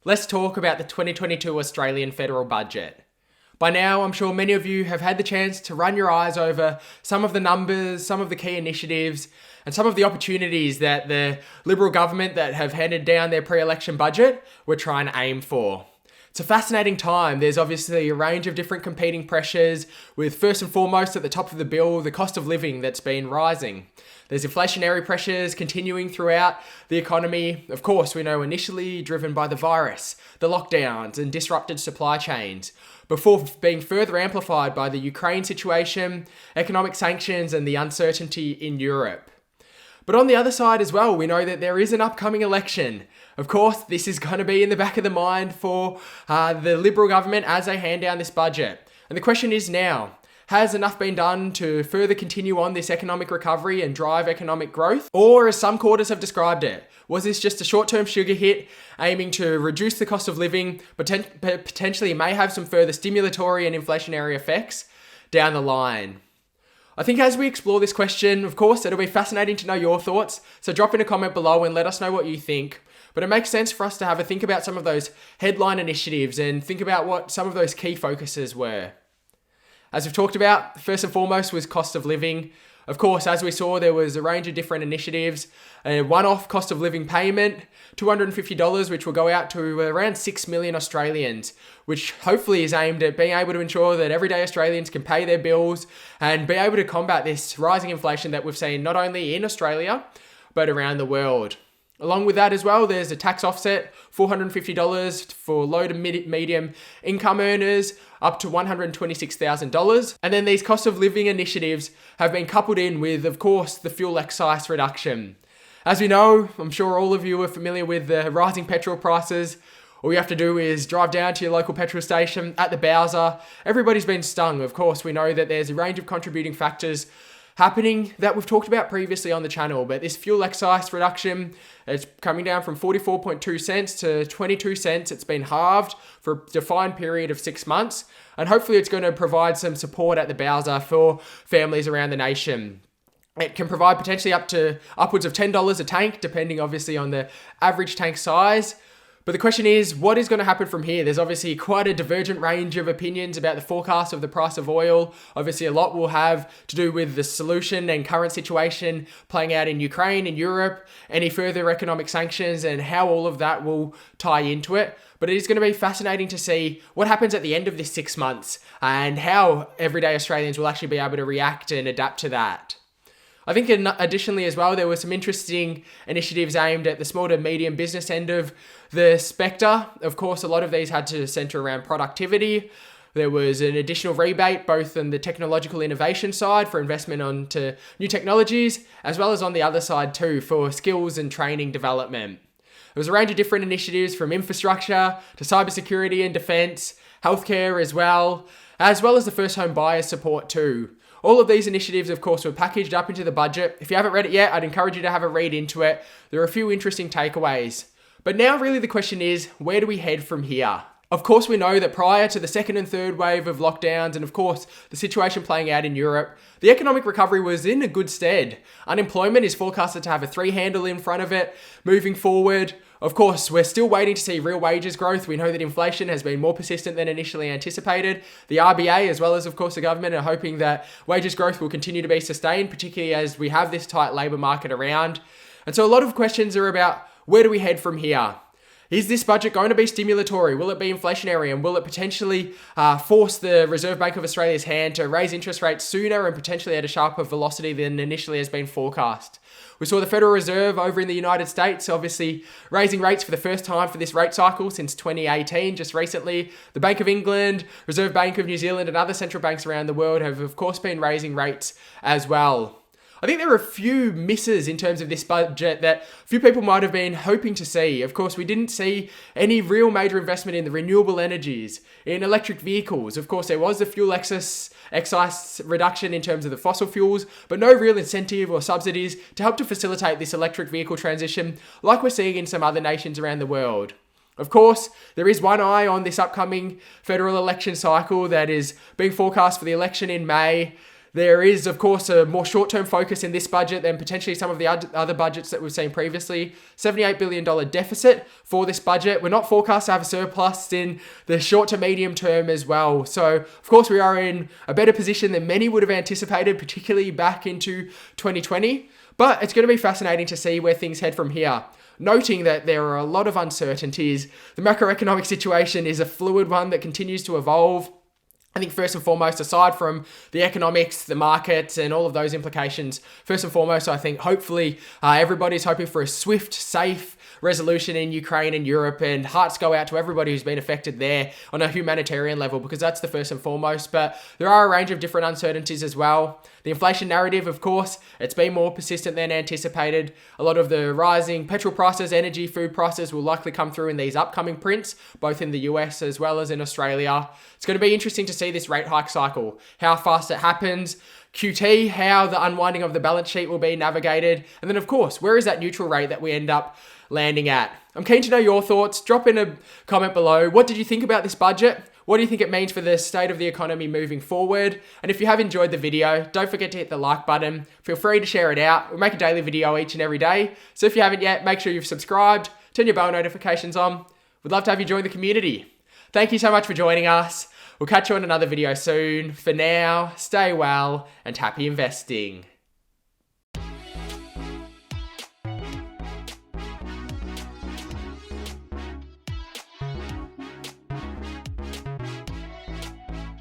let's talk about the 2022 Australian federal budget. By now, I'm sure many of you have had the chance to run your eyes over some of the numbers, some of the key initiatives, and some of the opportunities that the Liberal government that have handed down their pre-election budget were trying to aim for. It's a fascinating time. There's obviously a range of different competing pressures, with first and foremost at the top of the bill, the cost of living that's been rising. There's inflationary pressures continuing throughout the economy. Of course, we know initially driven by the virus, the lockdowns and disrupted supply chains, before being further amplified by the Ukraine situation, economic sanctions and the uncertainty in Europe. But on the other side as well, we know that there is an upcoming election. Of course, this is going to be in the back of the mind for the Liberal government as they hand down this budget. And the question is now, has enough been done to further continue on this economic recovery and drive economic growth? Or, as some quarters have described it, was this just a short-term sugar hit aiming to reduce the cost of living, but potentially may have some further stimulatory and inflationary effects down the line? I think as we explore this question, of course, it'll be fascinating to know your thoughts, so drop in a comment below and let us know what you think. But it makes sense for us to have a think about some of those headline initiatives and think about what some of those key focuses were. As we've talked about, first and foremost was cost of living. Of course, as we saw, there was a range of different initiatives. A one-off cost of living payment, $250, which will go out to around 6 million Australians, which hopefully is aimed at being able to ensure that everyday Australians can pay their bills and be able to combat this rising inflation that we've seen not only in Australia, but around the world. Along with that as well, there's a tax offset, $450 for low to medium income earners, up to $126,000. And then these cost of living initiatives have been coupled in with, of course, the fuel excise reduction. As we know, I'm sure all of you are familiar with the rising petrol prices. All you have to do is drive down to your local petrol station at the Bowser. Everybody's been stung. Of course, we know that there's a range of contributing factors happening that we've talked about previously on the channel, but this fuel excise reduction, it's coming down from 44.2 cents to 22 cents. It's been halved for a defined period of 6 months, and hopefully it's going to provide some support at the Bowser for families around the nation. It can provide potentially up to upwards of $10 a tank, depending obviously on the average tank size. But the question is, what is going to happen from here? There's obviously quite a divergent range of opinions about the forecast of the price of oil. Obviously, a lot will have to do with the solution and current situation playing out in Ukraine and Europe, any further economic sanctions and how all of that will tie into it. But it is going to be fascinating to see what happens at the end of this 6 months and how everyday Australians will actually be able to react and adapt to that. I think additionally as well, there were some interesting initiatives aimed at the small to medium business end of the spectre. Of course, a lot of these had to centre around productivity. There was an additional rebate, both on the technological innovation side for investment onto new technologies, as well as on the other side too, for skills and training development. There was a range of different initiatives from infrastructure to cybersecurity and defence, healthcare as well as the first home buyer support too. All of these initiatives, of course, were packaged up into the budget. If you haven't read it yet, I'd encourage you to have a read into it. There are a few interesting takeaways. But now really the question is, where do we head from here? Of course, we know that prior to the second and third wave of lockdowns and, of course, the situation playing out in Europe, the economic recovery was in a good stead. Unemployment is forecasted to have a 3 handle in front of it moving forward. Of course, we're still waiting to see real wages growth. We know that inflation has been more persistent than initially anticipated. The RBA, as well as, of course, the government, are hoping that wages growth will continue to be sustained, particularly as we have this tight labour market around. And so a lot of questions are about, where do we head from here? Is this budget going to be stimulatory? Will it be inflationary? And will it potentially force the Reserve Bank of Australia's hand to raise interest rates sooner and potentially at a sharper velocity than initially has been forecast? We saw the Federal Reserve over in the United States obviously raising rates for the first time for this rate cycle since 2018, just recently. The Bank of England, Reserve Bank of New Zealand and other central banks around the world have of course been raising rates as well. I think there are a few misses in terms of this budget that few people might have been hoping to see. Of course, we didn't see any real major investment in the renewable energies, in electric vehicles. Of course, there was the fuel excise reduction in terms of the fossil fuels, but no real incentive or subsidies to help to facilitate this electric vehicle transition like we're seeing in some other nations around the world. Of course, there is one eye on this upcoming federal election cycle that is being forecast for the election in May. There is, of course, a more short-term focus in this budget than potentially some of the other budgets that we've seen previously. $78 billion deficit for this budget. We're not forecast to have a surplus in the short to medium term as well. So, of course, we are in a better position than many would have anticipated, particularly back into 2020. But it's going to be fascinating to see where things head from here. Noting that there are a lot of uncertainties. The macroeconomic situation is a fluid one that continues to evolve. I think first and foremost, aside from the economics, the markets, and all of those implications, first and foremost, I think hopefully everybody's hoping for a swift, safe resolution in Ukraine and Europe, and hearts go out to everybody who's been affected there on a humanitarian level, because that's the first and foremost. But there are a range of different uncertainties as well. The inflation narrative, of course, it's been more persistent than anticipated. A lot of the rising petrol prices, energy, food prices will likely come through in these upcoming prints, both in the US as well as in Australia. It's going to be interesting to see this rate hike cycle, how fast it happens, QT, how the unwinding of the balance sheet will be navigated, and then of course, where is that neutral rate that we end up landing at? I'm keen to know your thoughts. Drop in a comment below. What did you think about this budget? What do you think it means for the state of the economy moving forward? And if you have enjoyed the video, don't forget to hit the like button. Feel free to share it out. We make a daily video each and every day. So if you haven't yet, make sure you've subscribed, turn your bell notifications on. We'd love to have you join the community. Thank you so much for joining us. We'll catch you on another video soon. For now, stay well and happy investing.